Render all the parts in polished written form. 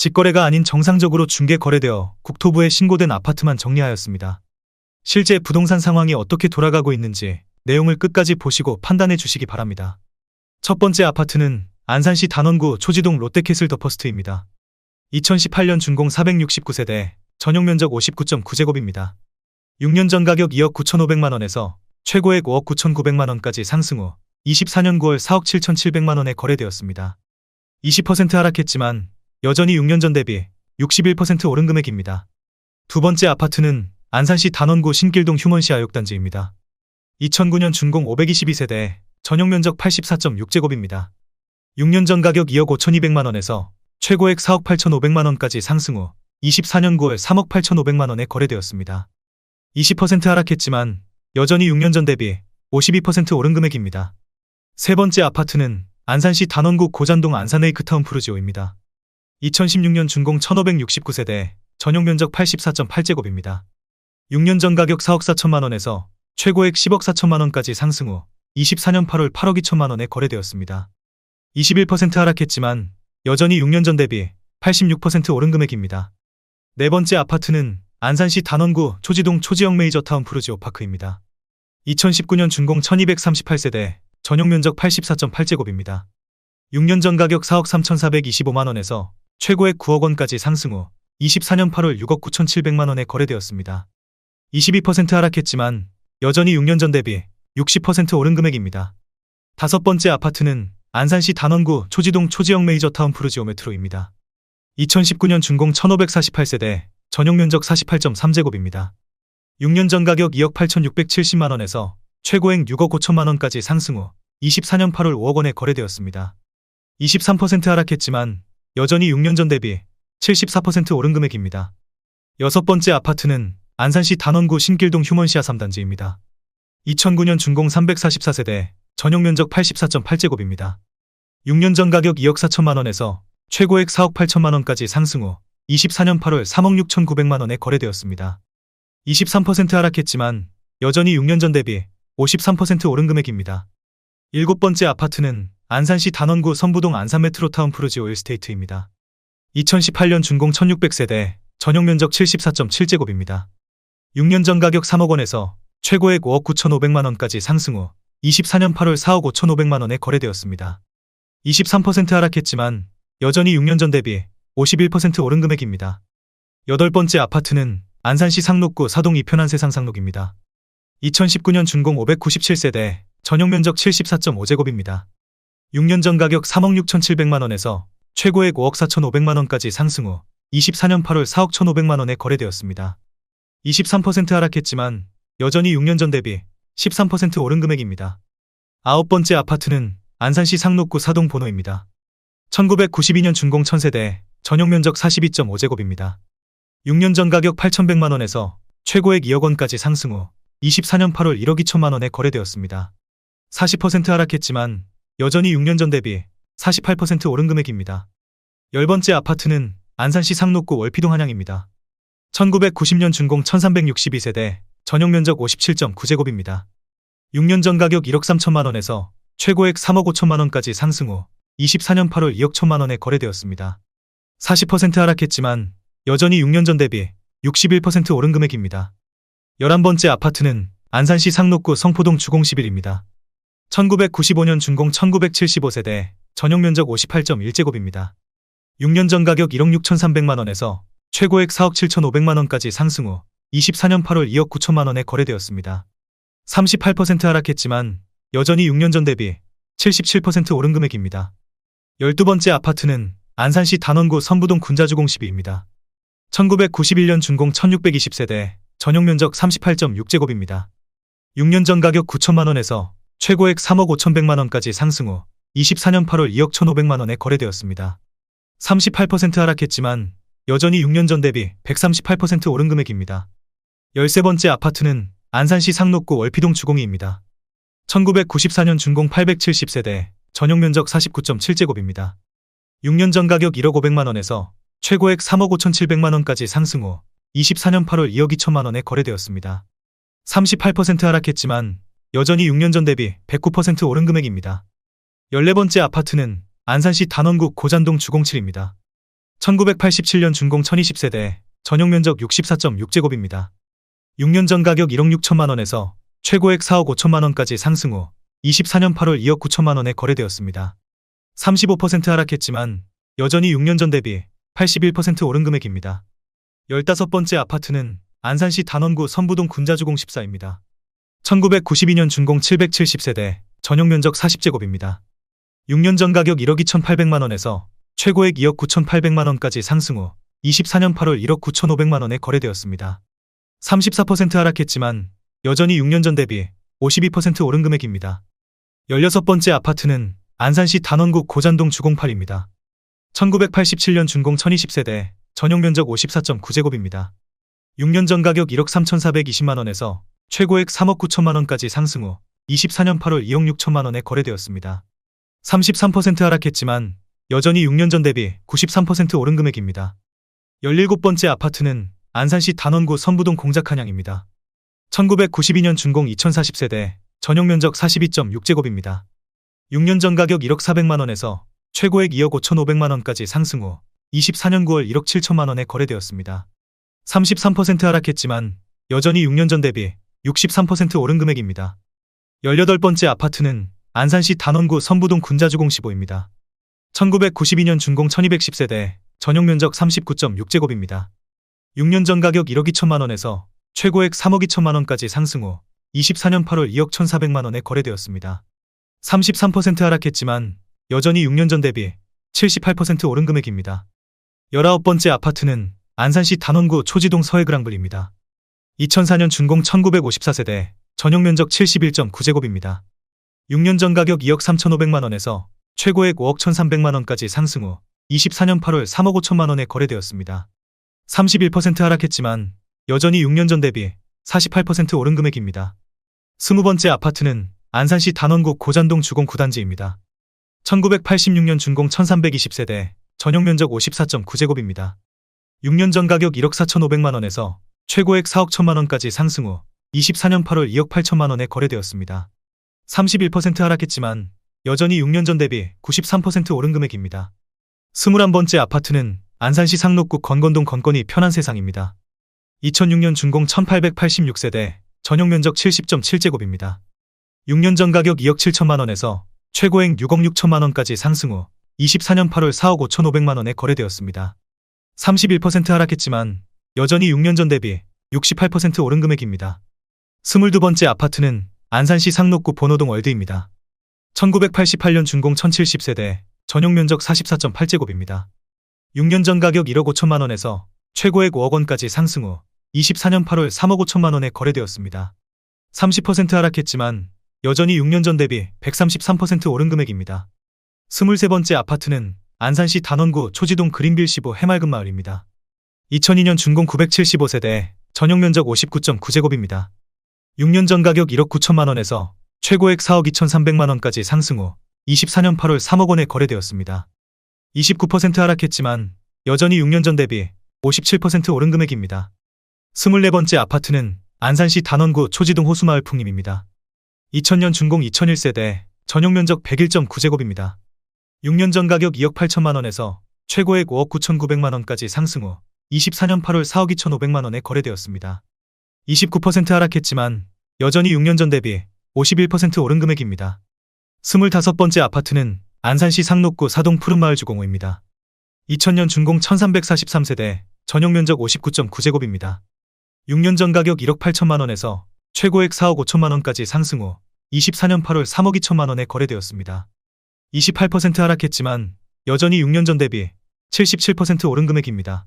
직거래가 아닌 정상적으로 중개 거래되어 국토부에 신고된 아파트만 정리하였습니다. 실제 부동산 상황이 어떻게 돌아가고 있는지 내용을 끝까지 보시고 판단해 주시기 바랍니다. 첫 번째 아파트는 안산시 단원구 초지동 롯데캐슬 더 퍼스트입니다. 2018년 준공 469세대, 전용면적 59.9제곱입니다. 6년 전 가격 2억 9,500만원에서 최고액 5억 9,900만원까지 상승 후 24년 9월 4억 7,700만원에 거래되었습니다. 20% 하락했지만 여전히 6년 전 대비 61% 오른 금액입니다. 두 번째 아파트는 안산시 단원구 신길동 휴먼시 아육단지입니다. 2009년 준공 522세대, 전용면적 84.6제곱입니다. 6년 전 가격 2억 5,200만원에서 최고액 4억 8,500만원까지 상승 후 24년 9월 3억 8,500만원에 거래되었습니다. 20% 하락했지만 여전히 6년 전 대비 52% 오른 금액입니다. 세 번째 아파트는 안산시 단원구 고잔동 안산레이크타운 푸르지오입니다. 2016년 준공 1,569세대, 전용면적 84.8제곱입니다. 6년 전 가격 4억 4천만원에서 최고액 10억 4천만원까지 상승 후 24년 8월 8억 2천만원에 거래되었습니다. 21% 하락했지만 여전히 6년 전 대비 86% 오른 금액입니다. 네 번째 아파트는 안산시 단원구 초지동 초지형 메이저타운 푸르지오 파크입니다. 2019년 준공 1238세대, 전용면적 84.8제곱입니다. 6년 전 가격 4억 3,425만원에서 최고액 9억 원까지 상승 후 24년 8월 6억 9,700만원에 거래되었습니다. 22% 하락했지만 여전히 6년 전 대비 60% 오른 금액입니다. 다섯 번째 아파트는 안산시 단원구 초지동 초지형 메이저타운 푸르지오 메트로입니다. 2019년 준공 1548세대, 전용면적 48.3제곱입니다. 6년 전 가격 2억 8,670만원에서 최고액 6억 5천만원까지 상승 후 24년 8월 5억 원에 거래되었습니다. 23% 하락했지만 여전히 6년 전 대비 74% 오른 금액입니다. 여섯 번째 아파트는 안산시 단원구 신길동 휴먼시아 3단지입니다. 2009년 준공 344세대, 전용면적 84.8제곱입니다. 6년 전 가격 2억 4천만원에서 최고액 4억 8천만원까지 상승 후 24년 8월 3억 6,900만원에 거래되었습니다. 23% 하락했지만 여전히 6년 전 대비 53% 오른 금액입니다. 일곱 번째 아파트는 안산시 단원구 선부동 안산메트로타운 푸르지오 일스테이트입니다. 2018년 준공 1600세대, 전용면적 74.7제곱입니다. 6년 전 가격 3억 원에서 최고액 5억 9,500만원까지 상승 후 24년 8월 4억 5,500만원에 거래되었습니다. 23% 하락했지만 여전히 6년 전 대비 51% 오른 금액입니다. 여덟 번째 아파트는 안산시 상록구 사동 이편한 세상상록입니다. 2019년 준공 597세대, 전용면적 74.5제곱입니다. 6년 전 가격 3억 6,700만원에서 최고액 5억 4,500만원까지 상승 후 24년 8월 4억 1,500만원에 거래되었습니다. 23% 하락했지만 여전히 6년 전 대비 13% 오른 금액입니다. 아홉 번째 아파트는 안산시 상록구 사동 보노입니다. 1992년 준공 1000세대, 전용면적 42.5제곱입니다. 6년 전 가격 8,100만원에서 최고액 2억 원까지 상승 후 24년 8월 1억 2천만원에 거래되었습니다. 40% 하락했지만 여전히 6년 전 대비 48% 오른 금액입니다. 열 번째 아파트는 안산시 상록구 월피동 한양입니다. 1990년 준공 1362세대, 전용면적 57.9제곱입니다. 6년 전 가격 1억 3천만원에서 최고액 3억 5천만원까지 상승 후 24년 8월 2억 1천만원에 거래되었습니다. 40% 하락했지만 여전히 6년 전 대비 61% 오른 금액입니다. 11번째 아파트는 안산시 상록구 성포동 주공11입니다. 1995년 준공 1975세대, 전용면적 58.1제곱입니다. 6년 전 가격 1억 6,300만원에서 최고액 4억 7,500만원까지 상승 후 24년 8월 2억 9천만원에 거래되었습니다. 38% 하락했지만 여전히 6년 전 대비 77% 오른 금액입니다. 12번째 아파트는 안산시 단원구 선부동 군자주공12입니다. 1991년 준공 1620세대, 전용면적 38.6제곱입니다. 6년 전 가격 9천만원에서 최고액 3억 5,100만원까지 상승 후 24년 8월 2억 1,500만원에 거래되었습니다. 38% 하락했지만 여전히 6년 전 대비 138% 오른 금액입니다. 13번째 아파트는 안산시 상록구 월피동 주공이입니다. 1994년 준공 870세대, 전용면적 49.7제곱입니다. 6년 전 가격 1억 500만원에서 최고액 3억 5,700만원까지 상승 후 24년 8월 2억 2천만원에 거래되었습니다. 38% 하락했지만 여전히 6년 전 대비 109% 오른 금액입니다. 14번째 아파트는 안산시 단원구 고잔동 주공7입니다. 1987년 준공 1020세대, 전용 면적 64.6제곱입니다. 6년 전 가격 1억 6천만 원에서 최고액 4억 5천만 원까지 상승 후 24년 8월 2억 9천만 원에 거래되었습니다. 35% 하락했지만 여전히 6년 전 대비 81% 오른 금액입니다. 15번째 아파트는 안산시 단원구 선부동 군자주공 14입니다. 1992년 준공 770세대, 전용 면적 40제곱입니다. 6년 전 가격 1억 2,800만 원에서 최고액 2억 9,800만 원까지 상승 후 24년 8월 1억 9,500만 원에 거래되었습니다. 34% 하락했지만 여전히 6년 전 대비 52% 오른 금액입니다. 16번째 아파트는 안산시 단원구 고잔동 주공 8입니다. 1987년 준공 1020세대, 전용 면적 54.9제곱입니다. 6년 전 가격 1억 3,420만 원에서 최고액 3억 9천만 원까지 상승 후 24년 8월 2억 6천만 원에 거래되었습니다. 33% 하락했지만 여전히 6년 전 대비 93% 오른 금액입니다. 17번째 아파트는 안산시 단원구 선부동 공작한양입니다. 1992년 준공 2040세대, 전용 면적 42.6제곱입니다. 6년 전 가격 1억 400만 원에서 최고액 2억 5,500만 원까지 상승 후 24년 9월 1억 7천만 원에 거래되었습니다. 33% 하락했지만 여전히 6년 전 대비 63% 오른 금액입니다. 18번째 아파트는 안산시 단원구 선부동 군자주공 15입니다. 1992년 준공 1210세대, 전용 면적 39.6제곱입니다. 6년 전 가격 1억 2천만 원에서 최고액 3억 2천만 원까지 상승 후 24년 8월 2억 1,400만 원에 거래되었습니다. 33% 하락했지만 여전히 6년 전 대비 78% 오른 금액입니다. 19번째 아파트는 안산시 단원구 초지동 서해그랑블입니다. 2004년 준공 1954세대, 전용 면적 71.9제곱입니다. 6년 전 가격 2억 3,500만 원에서 최고액 5억 1,300만 원까지 상승 후 24년 8월 3억 5천만 원에 거래되었습니다. 31% 하락했지만 여전히 6년 전 대비 48% 오른 금액입니다. 20번째 아파트는 안산시 단원구 고잔동 주공 9단지입니다. 1986년 준공 1320세대, 전용 면적 54.9제곱입니다. 6년 전 가격 1억 4,500만 원에서 최고액 4억 1천만 원까지 상승 후 24년 8월 2억 8천만 원에 거래되었습니다. 31% 하락했지만 여전히 6년 전 대비 93% 오른 금액입니다. 21번째 아파트는 안산시 상록구 건건동 건건이 편한 세상입니다. 2006년 준공 1886세대, 전용 면적 70.7제곱입니다. 6년 전 가격 2억 7천만 원에서 최고액 6억 6천만 원까지 상승 후 24년 8월 4억 5,500만 원에 거래되었습니다. 31% 하락했지만 여전히 6년 전 대비 68% 오른 금액입니다. 22번째 아파트는 안산시 상록구 본호동 월드입니다. 1988년 준공 1070세대, 전용 면적 44.8제곱입니다. 6년 전 가격 1억 5천만 원에서 최고액 5억 원까지 상승 후 24년 8월 3억 5천만 원에 거래되었습니다. 30% 하락했지만 여전히 6년 전 대비 133% 오른 금액입니다. 23번째 아파트는 안산시 단원구 초지동 그린빌 15 해맑은 마을입니다. 2002년 준공 975세대, 전용 면적 59.9제곱입니다. 6년 전 가격 1억 9천만 원에서 최고액 4억 2,300만 원까지 상승 후 24년 8월 3억 원에 거래되었습니다. 29% 하락했지만 여전히 6년 전 대비 57% 오른 금액입니다. 24번째 아파트는 안산시 단원구 초지동 호수마을 풍림입니다. 2000년 준공 2001세대, 전용 면적 101.9제곱입니다. 6년 전 가격 2억 8천만 원에서 최고액 5억 9,900만 원까지 상승 후 24년 8월 4억 2,500만 원에 거래되었습니다. 29% 하락했지만 여전히 6년 전 대비 51% 오른 금액입니다. 25번째 아파트는 안산시 상록구 사동 푸른마을 주공호입니다. 2000년 준공 1343세대, 전용 면적 59.9제곱입니다. 6년 전 가격 1억 8천만 원에서 최고액 4억 5천만 원까지 상승 후 24년 8월 3억 2천만 원에 거래되었습니다. 28% 하락했지만 여전히 6년 전 대비 77% 오른 금액입니다.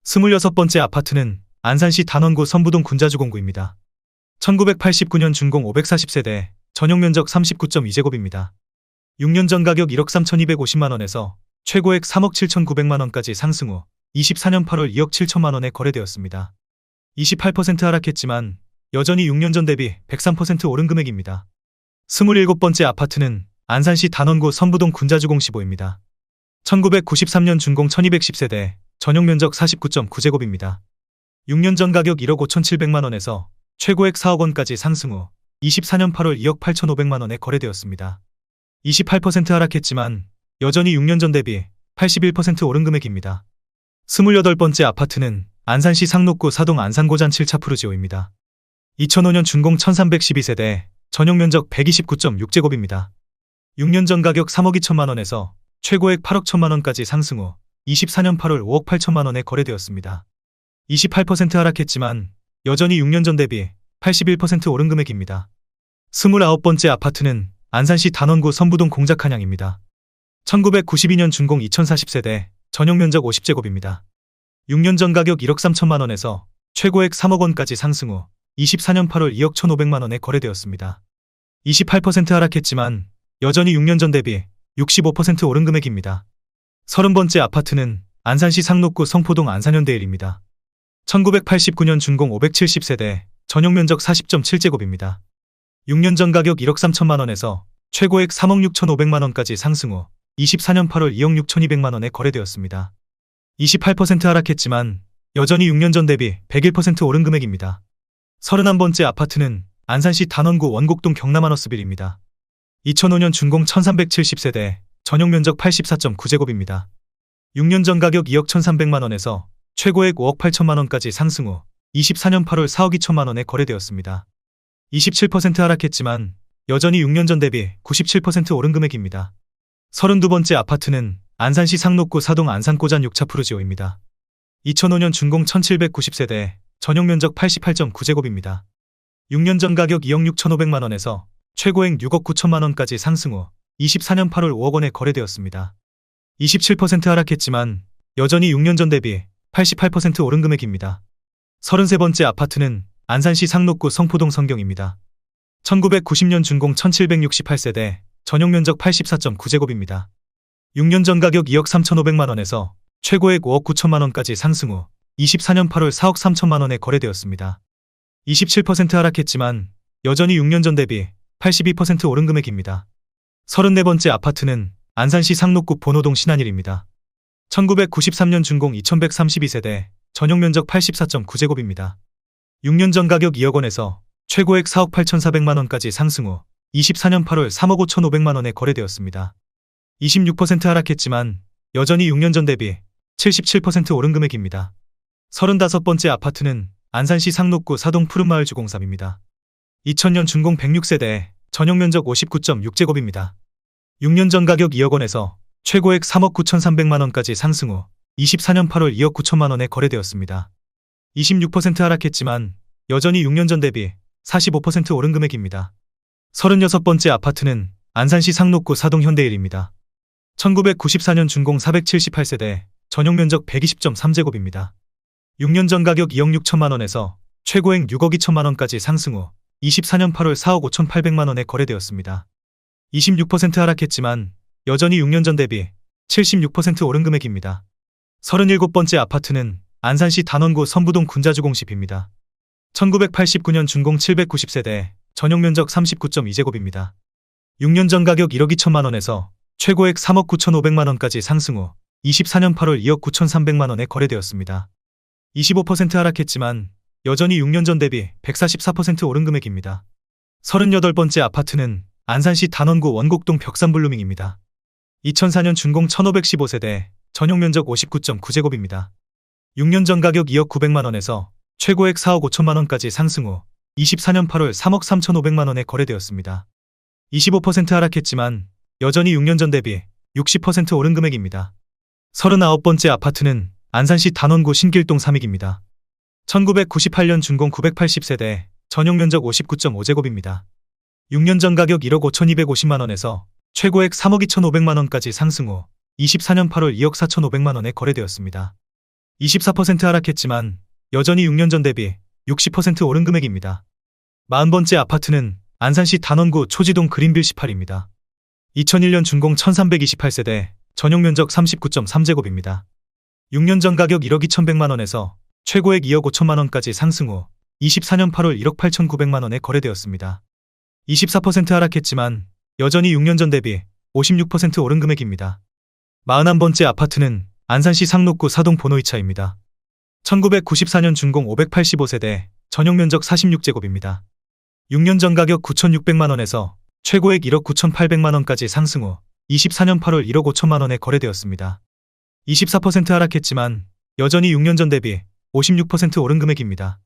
26번째 아파트는 안산시 단원구 선부동 군자주공구입니다. 1989년 준공 540세대, 전용 면적 39.2제곱입니다. 6년 전 가격 1억 3,250만 원에서 최고액 3억 7,900만 원까지 상승 후 24년 8월 2억 7천만 원에 거래되었습니다. 28% 하락했지만 여전히 6년 전 대비 103% 오른 금액입니다. 27번째 아파트는 안산시 단원구 선부동 군자주공 15입니다. 1993년 준공 1210세대, 전용 면적 49.9제곱입니다. 6년 전 가격 1억 5,700만 원에서 최고액 4억 원까지 상승 후 24년 8월 2억 8,500만 원에 거래되었습니다. 28% 하락했지만 여전히 6년 전 대비 81% 오른 금액입니다. 28번째 아파트는 안산시 상록구 사동 안산고잔 7차 푸르지오입니다. 2005년 준공 1312세대, 전용 면적 129.6제곱입니다. 6년 전 가격 3억 2천만 원에서 최고액 8억 1천만 원까지 상승 후 24년 8월 5억 8천만 원에 거래되었습니다. 28% 하락했지만 여전히 6년 전 대비 81% 오른 금액입니다. 29번째 아파트는 안산시 단원구 선부동 공작한양입니다. 1992년 준공 2040세대, 전용 면적 50제곱입니다. 6년 전 가격 1억 3천만 원에서 최고액 3억 원까지 상승 후 24년 8월 2억 1,500만 원에 거래되었습니다. 28% 하락했지만 여전히 6년 전 대비 65% 오른 금액입니다. 30번째 아파트는 안산시 상록구 성포동 안산현대일입니다. 1989년 준공 570세대, 전용 면적 40.7제곱입니다. 6년 전 가격 1억 3천만 원에서 최고액 3억 6,500만 원까지 상승 후 24년 8월 2억 6,200만 원에 거래되었습니다. 28% 하락했지만 여전히 6년 전 대비 101% 오른 금액입니다. 31번째 아파트는 안산시 단원구 원곡동 경남하너스빌입니다. 2005년 준공 1370세대, 전용 면적 84.9제곱입니다. 6년 전 가격 2억 1,300만 원에서 최고액 5억 8천만 원까지 상승 후 24년 8월 4억 2천만 원에 거래되었습니다. 27% 하락했지만 여전히 6년 전 대비 97% 오른 금액입니다. 32번째 아파트는 안산시 상록구 사동 안산고잔 6차 푸르지오입니다. 2005년 준공 1790세대, 전용 면적 88.9제곱입니다. 6년 전 가격 2억 6,500만 원에서 최고액 6억 9천만 원까지 상승 후 24년 8월 5억 원에 거래되었습니다. 27% 하락했지만 여전히 6년 전 대비 88% 오른 금액입니다. 33번째 아파트는 안산시 상록구 성포동 성경입니다. 1990년 준공 1768세대, 전용 면적 84.9제곱입니다. 6년 전 가격 2억 3,500만 원에서 최고액 5억 9천만 원까지 상승 후 24년 8월 4억 3천만 원에 거래되었습니다. 27% 하락했지만 여전히 6년 전 대비 82% 오른 금액입니다. 34번째 아파트는 안산시 상록구 본호동 신한일입니다. 1993년 준공 2132세대, 전용 면적 84.9제곱입니다. 6년 전 가격 2억 원에서 최고액 4억 8,400만 원까지 상승 후 24년 8월 3억 5,500만 원에 거래되었습니다. 26% 하락했지만 여전히 6년 전 대비 77% 오른 금액입니다. 35번째 아파트는 안산시 상록구 사동 푸른마을 주공삼입니다. 2000년 준공 106세대, 전용 면적 59.6제곱입니다. 6년 전 가격 2억 원에서 최고액 3억 9,300만 원까지 상승 후 24년 8월 2억 9천만 원에 거래되었습니다. 26% 하락했지만 여전히 6년 전 대비 45% 오른 금액입니다. 36번째 아파트는 안산시 상록구 사동 현대일입니다. 1994년 준공 478세대, 전용 면적 120.3제곱입니다. 6년 전 가격 2억 6천만 원에서 최고액 6억 2천만 원까지 상승 후 24년 8월 4억 5,800만 원에 거래되었습니다. 26% 하락했지만 여전히 6년 전 대비 76% 오른 금액입니다. 37번째 아파트는 안산시 단원구 선부동 군자주공십입니다. 1989년 준공 790세대, 전용 면적 39.2제곱입니다. 6년 전 가격 1억 2천만 원에서 최고액 3억 9,500만 원까지 상승 후 24년 8월 2억 9,300만 원에 거래되었습니다. 25% 하락했지만 여전히 6년 전 대비 144% 오른 금액입니다. 38번째 아파트는 안산시 단원구 원곡동 벽산블루밍입니다. 2004년 준공 1515세대, 전용 면적 59.9제곱입니다. 6년 전 가격 2억 900만 원에서 최고액 4억 5천만 원까지 상승 후 24년 8월 3억 3,500만 원에 거래되었습니다. 25% 하락했지만 여전히 6년 전 대비 60% 오른 금액입니다. 39번째 아파트는 안산시 단원구 신길동 삼익입니다. 1998년 준공 980세대, 전용 면적 59.5제곱입니다. 6년 전 가격 1억 5,250만 원에서 최고액 3억 2,500만 원까지 상승 후 24년 8월 2억 4,500만 원에 거래되었습니다. 24% 하락했지만 여전히 6년 전 대비 60% 오른 금액입니다. 40번째 아파트는 안산시 단원구 초지동 그린빌 18입니다. 2001년 준공 1328세대, 전용 면적 39.3제곱입니다. 6년 전 가격 1억 2,100만 원에서 최고액 2억 5천만 원까지 상승 후 24년 8월 1억 8,900만 원에 거래되었습니다. 24% 하락했지만 여전히 6년 전 대비 56% 오른 금액입니다. 41번째 아파트는 안산시 상록구 사동 본호이차입니다. 1994년 준공 585세대, 전용 면적 46제곱입니다. 6년 전 가격 9,600만 원에서 최고액 1억 9,800만 원까지 상승 후 24년 8월 1억 5천만 원에 거래되었습니다. 24% 하락했지만 여전히 6년 전 대비 56% 오른 금액입니다.